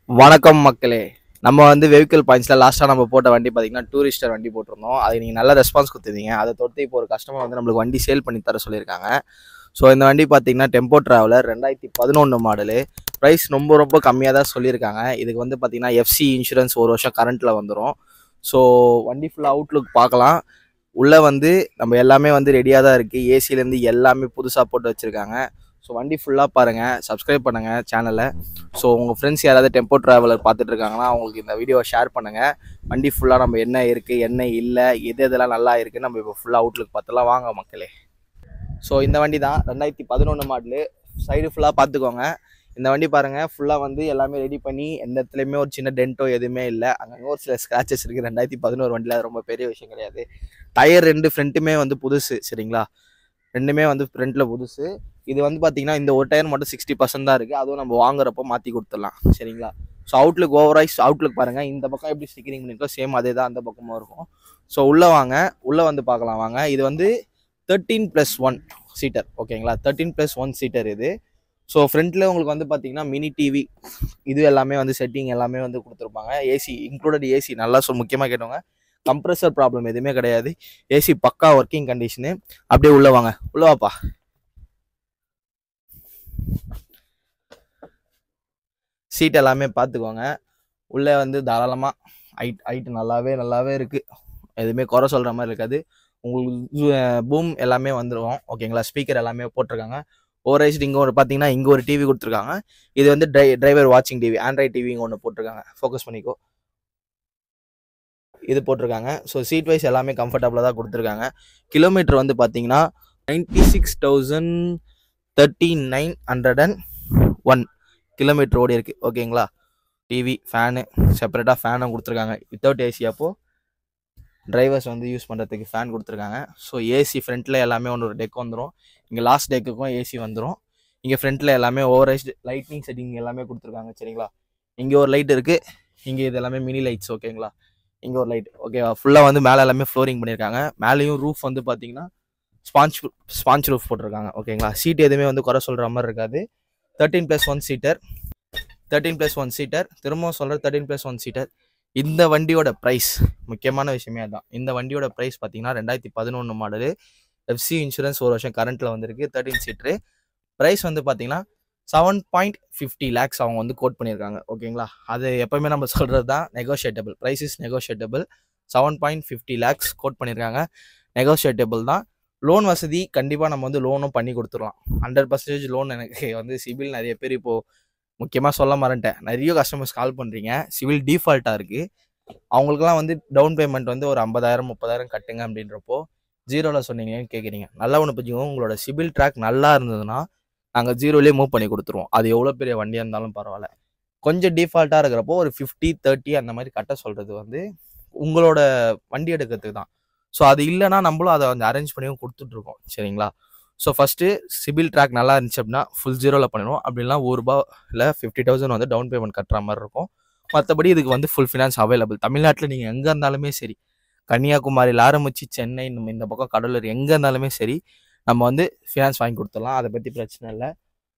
வணக்கம் மக்களே. நம்ம வந்து வெஹிக்கிள் பாயிண்ட்ஸில் லாஸ்ட்டாக நம்ம போட்ட வண்டி பார்த்தீங்கன்னா டூரிஸ்டர் வண்டி போட்டிருந்தோம். அது நீங்கள் நல்ல ரெஸ்பான்ஸ் கொடுத்துருந்தீங்க. அதை தொட்டு இப்போ ஒரு கஸ்டமர் வந்து நம்மளுக்கு வண்டி சேல் பண்ணி தர சொல்லியிருக்காங்க. ஸோ இந்த வண்டி பார்த்தீங்கன்னா டெம்போ ட்ராவலர் 2011 மாடலு. ப்ரைஸ் ரொம்ப ரொம்ப கம்மியாக தான் சொல்லியிருக்காங்க. இதுக்கு வந்து பார்த்தீங்கன்னா எஃப்சி இன்சூரன்ஸ் 1 வருஷம் கரண்ட்டில் வந்துடும். ஸோ வண்டி ஃபுல்லாக அவுட்லுக் பார்க்கலாம். உள்ளே வந்து நம்ம எல்லாமே வந்து ரெடியாக தான் இருக்குது. ஏசிலேருந்து எல்லாமே புதுசாக போட்டு வச்சுருக்காங்க. ஸோ வண்டி ஃபுல்லாக பாருங்கள், சப்ஸ்கிரைப் பண்ணுங்கள் சேனலை. ஸோ உங்கள் ஃப்ரெண்ட்ஸ் யாராவது டெம்போ ட்ராவலர் பார்த்துட்டு இருக்காங்கன்னா அவங்களுக்கு இந்த வீடியோவை ஷேர் பண்ணுங்கள். வண்டி ஃபுல்லாக நம்ம என்ன இருக்குது என்ன இல்லை எதெல்லாம் நல்லா இருக்குன்னு நம்ம இப்போ ஃபுல்லாக அவுட்லுக் பார்த்துலாம் வாங்க மக்களே. ஸோ இந்த வண்டி தான் 2011 மாடலு. சைடு ஃபுல்லாக பார்த்துக்கோங்க. இந்த வண்டி பாருங்கள், ஃபுல்லாக வந்து எல்லாமே ரெடி பண்ணி எந்த இடத்துலையுமே ஒரு சின்ன டென்ட்டோ எதுவுமே இல்லை. அங்கங்கே ஒரு சில ஸ்க்ராச்சஸ் இருக்குது. 2011 வண்டியில் அது ரொம்ப பெரிய விஷயம் கிடையாது. டயர் 2 ஃப்ரண்ட்டுமே வந்து புதுசு, சரிங்களா? ரெண்டுமே வந்து ஃப்ரண்ட்டில் புதுசு. இது வந்து பார்த்தீங்கன்னா இந்த ஒரு டயர் மட்டும் 60% தான் இருக்குது. அதுவும் நம்ம வாங்குறப்போ மாற்றி கொடுத்துடலாம், சரிங்களா? ஸோ அவுட்லுக் ஓவராய்ஸ் அவுட்லுக் பாருங்கள். இந்த பக்கம் எப்படி ஸ்டிக்கரிங் பண்ணியிருக்கோம் சேம் அதே தான் அந்த பக்கமும் இருக்கும். ஸோ உள்ளே வாங்க, உள்ளே வந்து பார்க்கலாம் வாங்க. இது வந்து 13+1 சீட்டர், ஓகேங்களா? 13+1 சீட்டர் இது. ஸோ ஃப்ரண்ட்டில் உங்களுக்கு வந்து பார்த்தீங்கன்னா மினி டிவி இது எல்லாமே வந்து செட்டிங் எல்லாமே வந்து கொடுத்துருப்பாங்க. ஏசி இன்க்ளூடட் ஏசி நல்லா முக்கியமாக கேட்டவங்க. கம்ப்ரெசர் ப்ராப்ளம் எதுவுமே கிடையாது. ஏசி பக்கா ஒர்க்கிங் கண்டிஷனு. அப்படியே உள்ளே வாங்க, உள்ளே வாப்பா. சீட் எல்லாமே பார்த்துக்கோங்க. உள்ளே வந்து தாராளமாக ஹைட் நல்லாவே இருக்குது. எதுவுமே குறை சொல்கிற மாதிரி இருக்காது. உங்களுக்கு பூம் எல்லாமே வந்துடும், ஓகேங்களா? ஸ்பீக்கர் எல்லாமே போட்டிருக்காங்க. ஓவரைஸ்டு இங்கே ஒரு பார்த்தீங்கன்னா இங்கே ஒரு டிவி கொடுத்துருக்காங்க. இது வந்து டிரைவர் வாட்சிங் டிவி, ஆண்ட்ராய்ட் டிவி இங்கே ஒன்று போட்டிருக்காங்க. ஃபோக்கஸ் பண்ணிக்கோ, இது போட்டிருக்காங்க. ஸோ சீட் வைஸ் எல்லாமே கம்ஃபர்டபுளாக தான் கொடுத்துருக்காங்க. கிலோமீட்டர் வந்து பார்த்தீங்கன்னா 96,039 கிலோமீட்டர் ஓடி இருக்குது, ஓகேங்களா? டிவி ஃபேனு செப்பரேட்டாக ஃபேனும் கொடுத்துருக்காங்க. Without AC. அப்போது டிரைவர்ஸ் வந்து யூஸ் பண்ணுறதுக்கு ஃபேன் கொடுத்துருக்காங்க. ஸோ ஏசி ஃப்ரண்ட்டில் எல்லாமே ஒரு டெக் வந்துடும். இங்கே லாஸ்ட் டெக்குக்கும் ஏசி வந்துடும். இங்கே ஃப்ரண்ட்டில் எல்லாமே ஓவரைஸ்டு லைட்னிங் செட்டிங் எல்லாமே கொடுத்துருக்காங்க, சரிங்களா? இங்கே ஒரு லைட் இருக்குது. இங்கே இது எல்லாமே மினி லைட்ஸ், ஓகேங்களா? இங்கே ஒரு லைட், ஓகேவா? ஃபுல்லாக வந்து மேலே எல்லாமே ஃப்ளோரிங் பண்ணியிருக்காங்க. மேலேயும் ரூஃப் வந்து பார்த்தீங்கன்னா ஸ்பாஞ்ச் ரூஃப் போட்டிருக்காங்க, ஓகேங்களா? சீட் எதுவுமே வந்து குறை சொல்கிற மாதிரி இருக்காது. 13+1 சீட்டர். திரும்பவும் சொல்கிற 13+1 சீட்டர். இந்த வண்டியோட ப்ரைஸ் முக்கியமான விஷயமே அதுதான். இந்த வண்டியோட ப்ரைஸ் பார்த்தீங்கன்னா 2011 மாடலு. எஃப்சி இன்சூரன்ஸ் 1 வருஷம் கரண்ட்டில் வந்துருக்கு. 13 சீட்ரு. ப்ரைஸ் வந்து பார்த்தீங்கன்னா 7.50 lakhs அவங்க வந்து கோட் பண்ணியிருக்காங்க, ஓகேங்களா? அது எப்போவுமே நம்ம சொல்கிறது தான், negotiable. Price is negotiable. 7.50 lakhs quote பண்ணியிருக்காங்க. நெகோஷியேட்டபிள் தான். லோன் வசதி கண்டிப்பாக நம்ம வந்து லோனும் பண்ணி கொடுத்துடலாம். 100% லோன். எனக்கு வந்து சிபில் நிறைய பேர் இப்போது முக்கியமாக சொல்ல மறந்துட்டேன், நிறைய கஸ்டமர்ஸ் கால் பண்ணுறீங்க. சிவில் டீஃபால்ட்டாக இருக்குது. அவங்களுக்குலாம் வந்து டவுன் பேமெண்ட் வந்து ஒரு 50,000 30,000 கட்டுங்க அப்படின்றப்போ ஜீரோவில் சொன்னீங்கன்னு கேட்குறீங்க. நல்லா ஒன்று புரிஞ்சுக்கோங்க, உங்களோட சிபில் ட்ராக் நல்லா இருந்ததுன்னா நாங்கள் ஜீரோலேயே மூவ் பண்ணி கொடுத்துருவோம். அது எவ்வளோ பெரிய வண்டியாக இருந்தாலும் பரவாயில்ல. கொஞ்சம் டிஃபால்ட்டாக இருக்கிறப்போ ஒரு 50 30 அந்த மாதிரி கட்ட சொல்கிறது வந்து உங்களோட வண்டி எடுக்கிறதுக்கு தான். ஸோ அது இல்லைனா நம்மளும் அதை வந்து அரேஞ்ச் பண்ணியும் கொடுத்துட்ருக்கோம், சரிங்களா? ஸோ ஃபஸ்ட்டு சிபில் ட்ராக் நல்லா இருந்துச்சு அப்படின்னா ஃபுல் ஜீரோவில் பண்ணிடுவோம். அப்படின்னா ₹1 இல்லை 50,000 வந்து டவுன் பேமெண்ட் கட்டுற மாதிரி இருக்கும். மற்றபடி இதுக்கு வந்து ஃபுல் ஃபினான்ஸ் அவைலபிள். தமிழ்நாட்டில் நீங்கள் எங்கே இருந்தாலுமே சரி, கன்னியாகுமரியில் ஆரம்பித்து சென்னை இந்த பக்கம் கடலூர் எங்கே இருந்தாலுமே சரி, நம்ம வந்து ஃபினான்ஸ் வாங்கி கொடுத்துடலாம். அதை பற்றி பிரச்சனை இல்லை.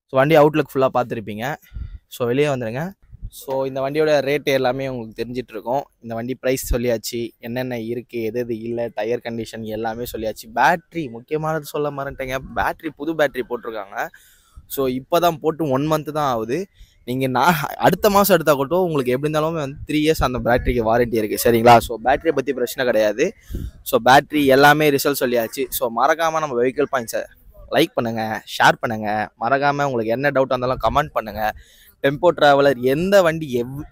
ஸோ வண்டி அவுட்லுக் ஃபுல்லாக பார்த்துருப்பீங்க. ஸோ வெளியே வந்துடுங்க. ஸோ இந்த வண்டியோட ரேட்டு எல்லாமே உங்களுக்கு தெரிஞ்சிட்ருக்கோம். இந்த வண்டி ப்ரைஸ் சொல்லியாச்சு, என்னென்ன இருக்குது எது இல்லை, டயர் கண்டிஷன் எல்லாமே சொல்லியாச்சு. பேட்ரி முக்கியமானது சொல்ல மறந்துட்டேங்க. பேட்ரி புது பேட்ரி போட்டிருக்காங்க. ஸோ இப்போ தான் போட்டு 1 month தான் ஆகுது. நீங்கள் அடுத்த மாதம் எடுத்தால் கூட உங்களுக்கு எப்படி இருந்தாலுமே வந்து 3 years அந்த பேட்டரிக்கு வாரண்ட்டி இருக்குது, சரிங்களா? ஸோ பேட்டரியை பற்றி பிரச்சனை கிடையாது. ஸோ பேட்ரி எல்லாமே ரிசல்ட் சொல்லியாச்சு. ஸோ மறக்காமல் நம்ம வெஹிக்கிள் பாயிண்ட்ஸை லைக் பண்ணுங்கள், ஷேர் பண்ணுங்கள். மறக்காமல் உங்களுக்கு என்ன டவுட்டாக இருந்தாலும் கமெண்ட் பண்ணுங்கள். டெம்போ ட்ராவலர் எந்த வண்டி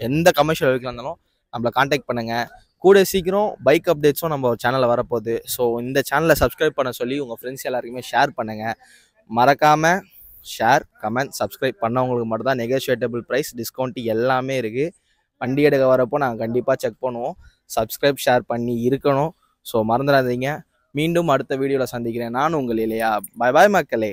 எந்த கமர்ஷியல் வெஹிக்கிள் இருந்தாலும் நம்மளை காண்டாக்ட் பண்ணுங்கள். கூட சீக்கிரம் பைக் அப்டேட்ஸும் நம்ம சேனலில் வரப்போகுது. ஸோ இந்த சேனலை சப்ஸ்கிரைப் பண்ண சொல்லி உங்கள் ஃப்ரெண்ட்ஸ் எல்லாருக்குமே ஷேர் பண்ணுங்கள். மறக்காமல் ஷேர், கமெண்ட், சப்ஸ்கிரைப் பண்ணவங்களுக்கு மட்டும் தான் நெகோஷியேட்டபிள் ப்ரைஸ், டிஸ்கவுண்ட் எல்லாமே இருக்குது. வண்டி எடுக்க வரப்போ நாங்கள் கண்டிப்பாக செக் பண்ணுவோம். சப்ஸ்கிரைப் ஷேர் பண்ணி இருக்கணும். ஸோ மறந்துடாதீங்க. மீண்டும் அடுத்த வீடியோவில் சந்திக்கிறேன். நான் உங்கள் இல்லையா. பாய் பாய் மக்களே.